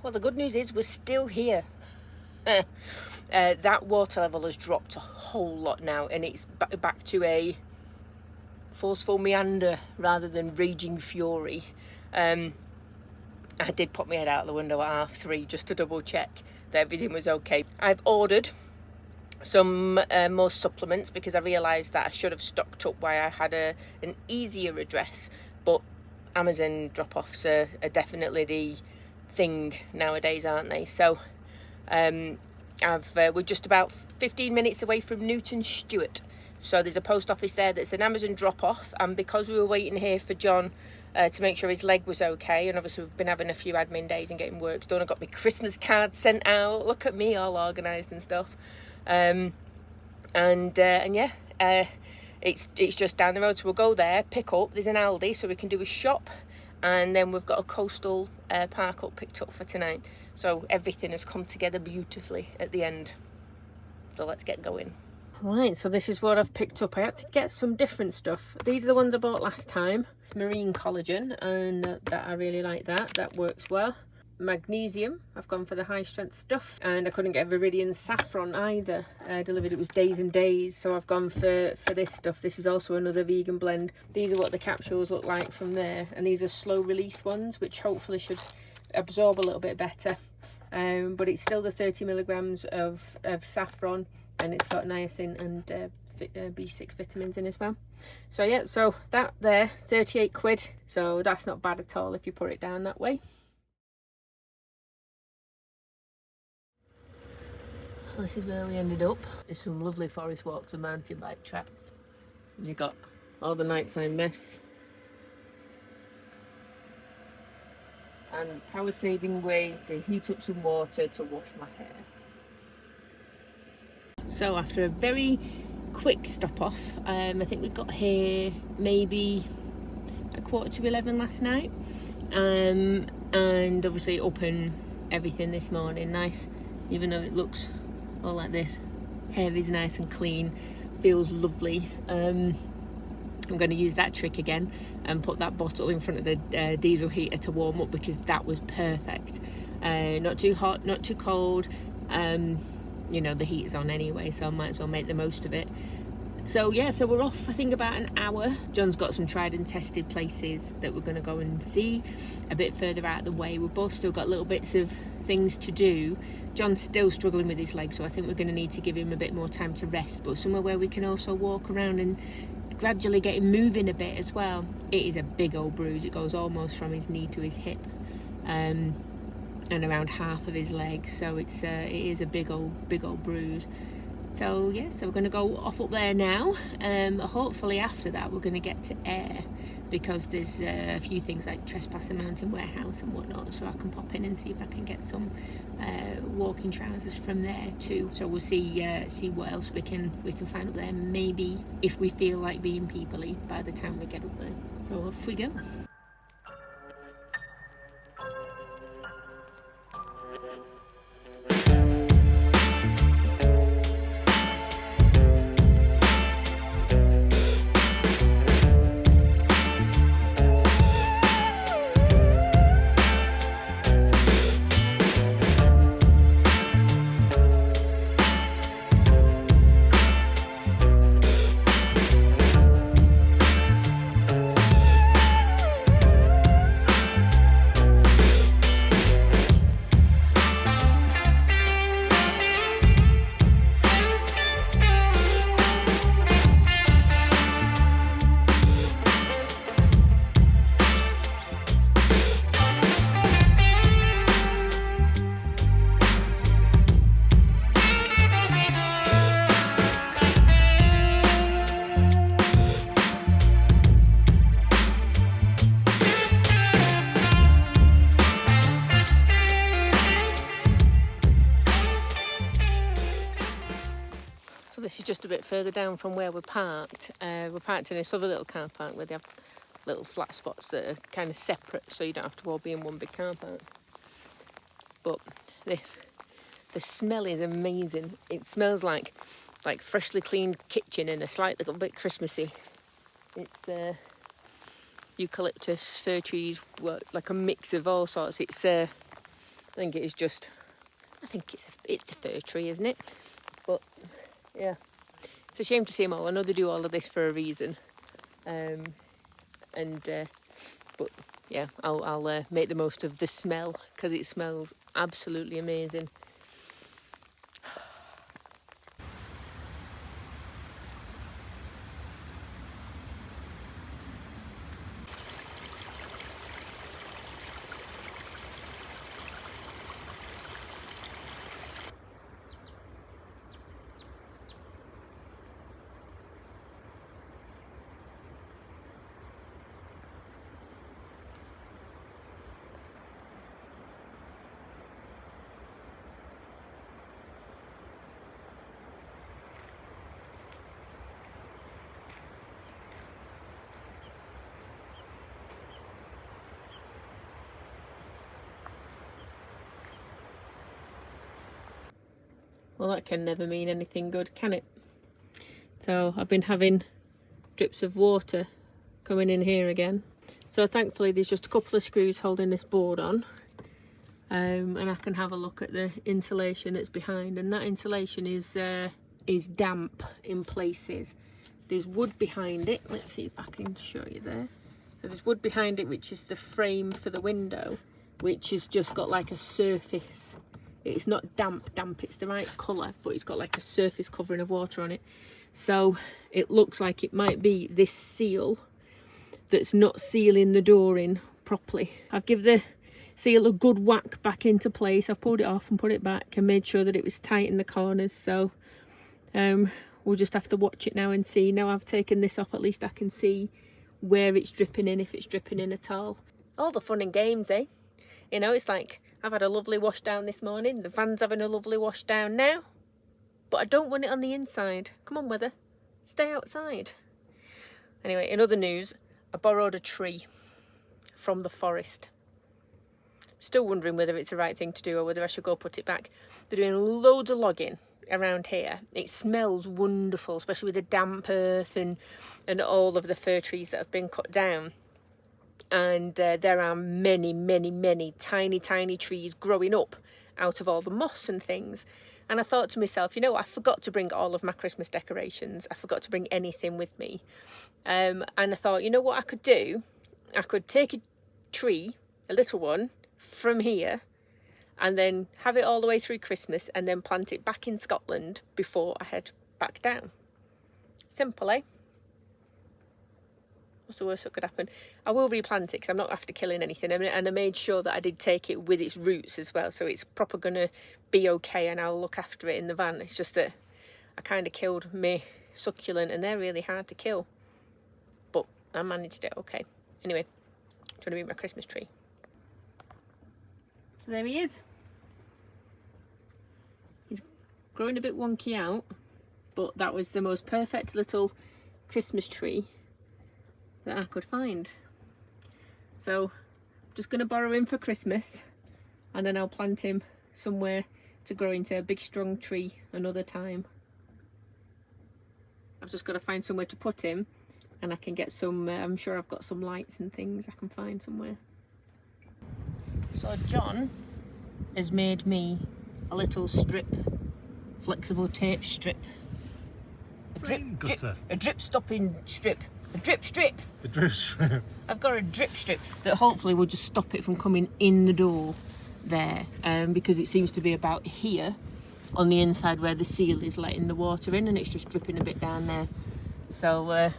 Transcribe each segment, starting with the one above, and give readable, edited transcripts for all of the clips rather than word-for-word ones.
well, the good news is we're still here. That water level has dropped a whole lot now, and it's back to a forceful meander rather than raging fury. I did put my head out the window at 3:30 just to double check that everything was okay. I've ordered some more supplements because I realised that I should have stocked up while I had an easier address, but Amazon drop-offs are definitely the thing nowadays, aren't they? So we're just about 15 minutes away from Newton Stewart, so there's a post office there that's an Amazon drop-off, and because we were waiting here for John to make sure his leg was okay, and obviously we've been having a few admin days and getting work done. I got my Christmas cards sent out. Look at me, all organised and stuff. And yeah, it's just down the road, so we'll go there, pick up. There's an Aldi, so we can do a shop, and then we've got a coastal park up picked up for tonight. So everything has come together beautifully at the end. So let's get going. Right, so this is what I've picked up. I had to get some different stuff. These are the ones I bought last time. Marine collagen, and that I really like that. That works well. Magnesium, I've gone for the high strength stuff, and I couldn't get Viridian saffron either delivered. It was days and days, so I've gone for this stuff. This is also another vegan blend. These are what the capsules look like from there, and these are slow release ones, which hopefully should absorb a little bit better, but it's still the 30 milligrams of saffron, and it's got niacin and B6 vitamins in as well. So yeah, so that there, 38 quid, so that's not bad at all if you put it down that way. This is where we ended up. There's some lovely forest walks and mountain bike tracks. And you've got all the nighttime mess. And power saving way to heat up some water to wash my hair. So after a very quick stop off, I think we got here maybe at 11:15 last night. And obviously up and everything this morning. Nice, even though it looks all like this, hair is nice and clean, feels lovely. I'm going to use that trick again and put that bottle in front of the diesel heater to warm up, because that was perfect. Not too hot, not too cold. You know, the heat is on anyway, so I might as well make the most of it. So yeah, so we're off, I think, about an hour. John's got some tried and tested places that we're going to go and see a bit further out of the way. We've both still got little bits of things to do. John's still struggling with his leg, so I think we're going to need to give him a bit more time to rest, but somewhere where we can also walk around and gradually get him moving a bit as well. It is a big old bruise. It goes almost from his knee to his hip, and around half of his leg, so it is a big old bruise. So yeah, so we're going to go off up there now. Hopefully after that we're going to get to Ayr, because there's a few things like Trespasser Mountain Warehouse and whatnot, so I can pop in and see if I can get some walking trousers from there too. So we'll see what else we can find up there, maybe if we feel like being people-y by the time we get up there. So off we go. So this is just a bit further down from where we're parked. We're parked in this other little car park where they have little flat spots that are kind of separate, so you don't have to all be in one big car park. But the smell is amazing. It smells like freshly cleaned kitchen and a slight little bit Christmassy. It's eucalyptus, fir trees, like a mix of all sorts. It's think it is just, I think it's a fir tree, isn't it? But yeah, it's a shame to see them all. I know they do all of this for a reason. But yeah, I'll make the most of the smell, because it smells absolutely amazing. Well, that can never mean anything good, can it? So I've been having drips of water coming in here again. So thankfully there's just a couple of screws holding this board on, and I can have a look at the insulation that's behind, and that insulation is damp in places. There's wood behind it. Let's see if I can show you there. So there's wood behind it, which is the frame for the window, which has just got like a surface. It's not damp, it's the right colour, but it's got like a surface covering of water on it. So it looks like it might be this seal that's not sealing the door in properly. I've given the seal a good whack back into place. I've pulled it off and put it back and made sure that it was tight in the corners. So we'll just have to watch it now and see. Now I've taken this off, at least I can see where it's dripping in, if it's dripping in at all. All the fun and games, eh? You know, it's like, I've had a lovely wash down this morning. The van's having a lovely wash down now. But I don't want it on the inside. Come on, weather. Stay outside. Anyway, in other news, I borrowed a tree from the forest. Still wondering whether it's the right thing to do or whether I should go put it back. They're doing loads of logging around here. It smells wonderful, especially with the damp earth and all of the fir trees that have been cut down. And there are many tiny trees growing up out of all the moss and things. And I thought to myself, you know, I forgot to bring all of my Christmas decorations. I forgot to bring anything with me. And I thought, you know what I could do? I could take a tree, a little one, from here, and then have it all the way through Christmas, and then plant it back in Scotland before I head back down. Simple, eh? What's the worst that could happen? I will replant it because I'm not after killing anything, and I made sure that I did take it with its roots as well, so it's proper gonna be okay, and I'll look after it in the van. It's just that I kind of killed my succulent, and they're really hard to kill, but I managed it okay. Anyway, trying to be my Christmas tree. So there he is. He's growing a bit wonky out, but that was the most perfect little Christmas tree that I could find. So I'm just going to borrow him for Christmas, and then I'll plant him somewhere to grow into a big strong tree another time. I've just got to find somewhere to put him, and I can get some, I'm sure I've got some lights and things I can find somewhere. So John has made me a little strip, flexible tape strip. A drip stopping strip. A drip strip. A drip strip. I've got a drip strip that hopefully will just stop it from coming in the door there, because it seems to be about here on the inside where the seal is letting the water in, and it's just dripping a bit down there. So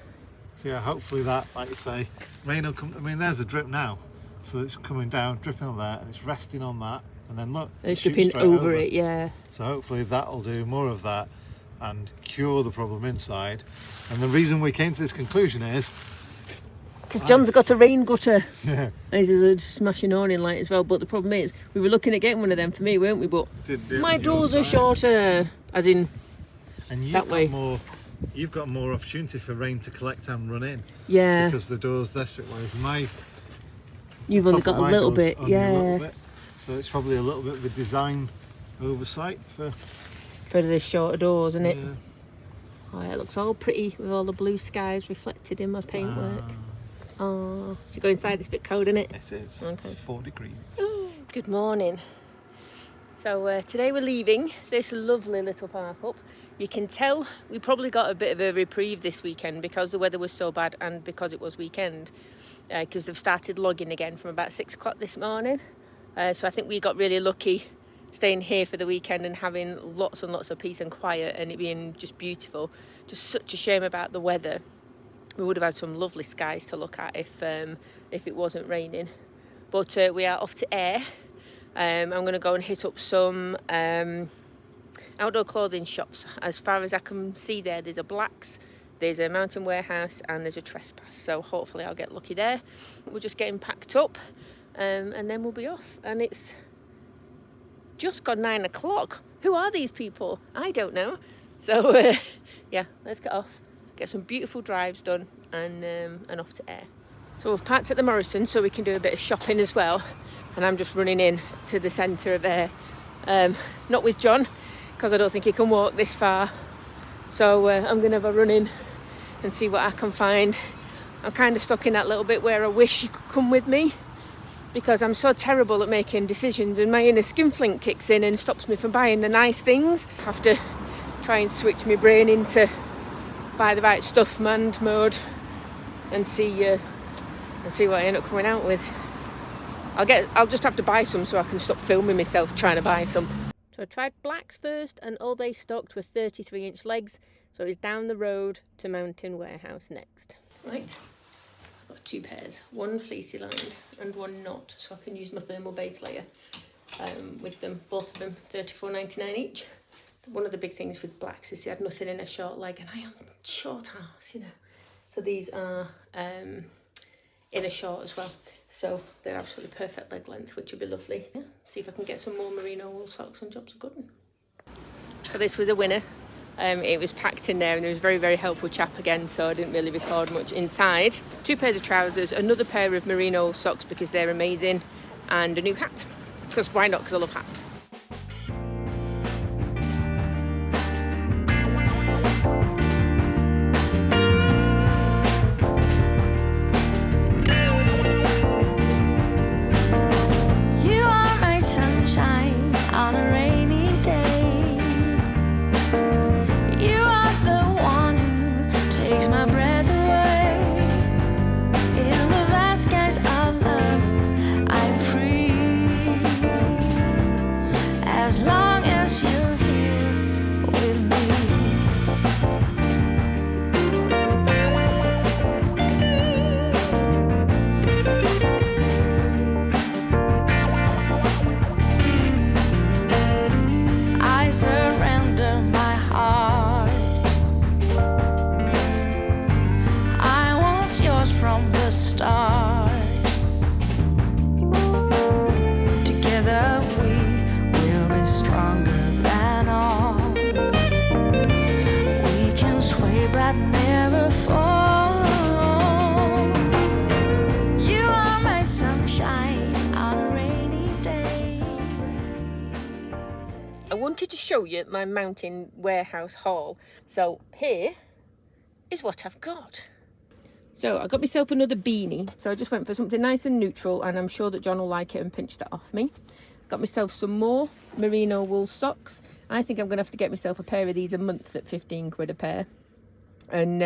yeah, hopefully that, like you say, rain will come. I mean, there's the drip now, so it's coming down, dripping on there, and it's resting on that, and then look, it's dripping over it. Yeah. So hopefully that'll do more of that and cure the problem inside. And the reason we came to this conclusion is because John's got a rain gutter. Yeah. This is a smashing awning light as well. But the problem is, we were looking at getting one of them for me, weren't we? But my doors are shorter, as in and you've that way. You've got more opportunity for rain to collect and run in. Yeah. Because the door's this bit, whereas you've only got a little bit. Yeah. A little bit. So it's probably a little bit of a design oversight for the shorter doors, isn't it? Yeah. Oh, it looks all pretty with all the blue skies reflected in my paintwork. Oh, should go inside. It's a bit cold, isn't it? It is. Okay. It's 4 degrees. Good morning. So today we're leaving this lovely little park up. You can tell we probably got a bit of a reprieve this weekend because the weather was so bad and because it was weekend. Because they've started logging again from about 6 o'clock this morning. So I think we got really lucky staying here for the weekend and having lots and lots of peace and quiet and it being just beautiful. Just such a shame about the weather. We would have had some lovely skies to look at if it wasn't raining. But we are off to Ayr. I'm going to go and hit up some outdoor clothing shops. As far as I can see there's a Blacks, there's a Mountain Warehouse and there's a Trespass. So hopefully I'll get lucky there. We're just getting packed up and then we'll be off. And it's just gone 9 o'clock. Who are these people? I don't know. So yeah, let's get off. Get some beautiful drives done and off to Ayr. So we've parked at the Morrison so we can do a bit of shopping as well. And I'm just running in to the centre of Ayr. Not with John, because I don't think he can walk this far. So I'm going to have a run in and see what I can find. I'm kind of stuck in that little bit where I wish you could come with me, because I'm so terrible at making decisions and my inner skinflint kicks in and stops me from buying the nice things. I have to try and switch my brain into buy the right stuff mode and see what I end up coming out with. I'll just have to buy some so I can stop filming myself trying to buy some. So I tried Blacks first and all they stocked were 33-inch legs. So it's down the road to Mountain Warehouse next. Right, I've got 2 pairs, one fleecy lined and one not, so I can use my thermal base layer with them, both of them $34.99 each. One of the big things with Blacks is they had nothing in a short leg, and I am short ass, you know. So these are in a short as well. So they're absolutely perfect leg length, which would be lovely. Yeah, see if I can get some more merino wool socks and jobs are good. So this was a winner. It was packed in there and there was a very, very helpful chap again, so I didn't really record much inside. 2 pairs of trousers, another pair of merino socks because they're amazing, and a new hat. Because why not? Because I love hats. I wanted to show you my Mountain Warehouse haul. So here is what I've got. So I got myself another beanie. So I just went for something nice and neutral, and I'm sure that John will like it and pinch that off me. Got myself some more merino wool socks. I think I'm going to have to get myself a pair of these a month at 15 quid a pair. And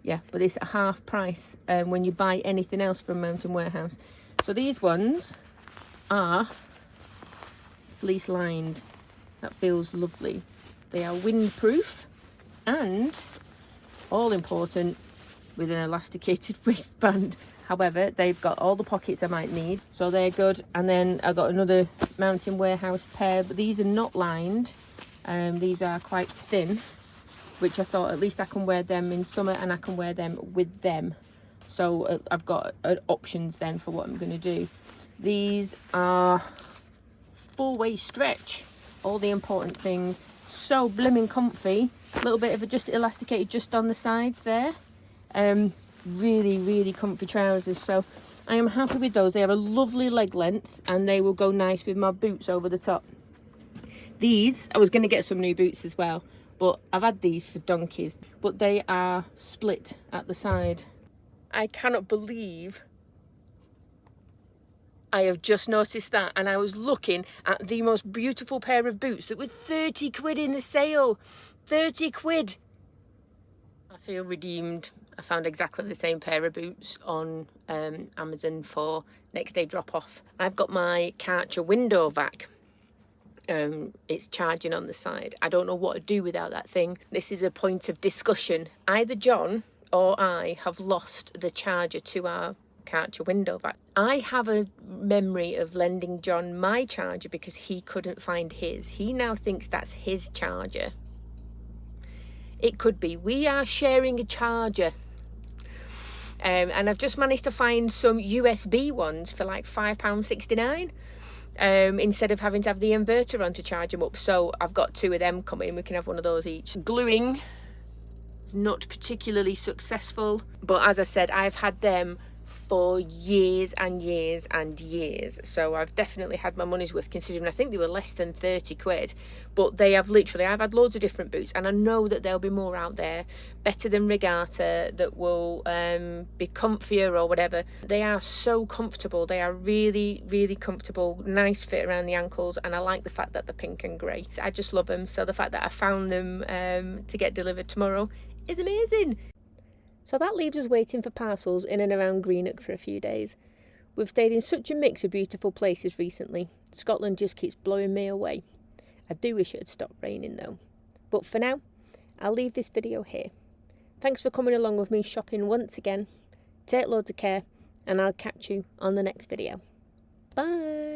yeah, but it's at half price when you buy anything else from Mountain Warehouse. So these ones are fleece lined. That feels lovely. They are windproof and, all important, with an elasticated waistband. However, they've got all the pockets I might need, so they're good. And then I got another Mountain Warehouse pair, but these are not lined. These are quite thin, which I thought at least I can wear them in summer and I can wear them with them. So I've got options then for what I'm going to do. These are 4-way stretch. All the important things. So blimmin' comfy. A little bit of just elasticated just on the sides there. Really, really comfy trousers. So I am happy with those. They have a lovely leg length and they will go nice with my boots over the top. These, I was going to get some new boots as well, but I've had these for donkeys. But they are split at the side. I cannot believe I have just noticed that, and I was looking at the most beautiful pair of boots that were 30 quid in the sale. 30 quid. I feel redeemed. I found exactly the same pair of boots on Amazon for next day drop off. I've got my Karcher window vac. It's charging on the side. I don't know what to do without that thing. This is a point of discussion. Either John or I have lost the charger to our Karcher window vac. I have a memory of lending John my charger because he couldn't find his. He now thinks that's his charger. It could be. We are sharing a charger. And I've just managed to find some USB ones for like £5.69 instead of having to have the inverter on to charge them up. So I've got 2 of them coming. We can have one of those each. Gluing is not particularly successful, but as I said, I've had them for years and years and years, so I've definitely had my money's worth, considering I think they were less than 30 quid. But they have literally, I've had loads of different boots, and I know that there'll be more out there better than Regatta that will be comfier or whatever. They are so comfortable. They are really, really comfortable, nice fit around the ankles, and I like the fact that they're pink and grey. I just love them. So the fact that I found them to get delivered tomorrow is amazing. So that leaves us waiting for parcels in and around Greenock for a few days. We've stayed in such a mix of beautiful places recently. Scotland just keeps blowing me away. I do wish it had stopped raining though. But for now, I'll leave this video here. Thanks for coming along with me shopping once again. Take loads of care, and I'll catch you on the next video. Bye!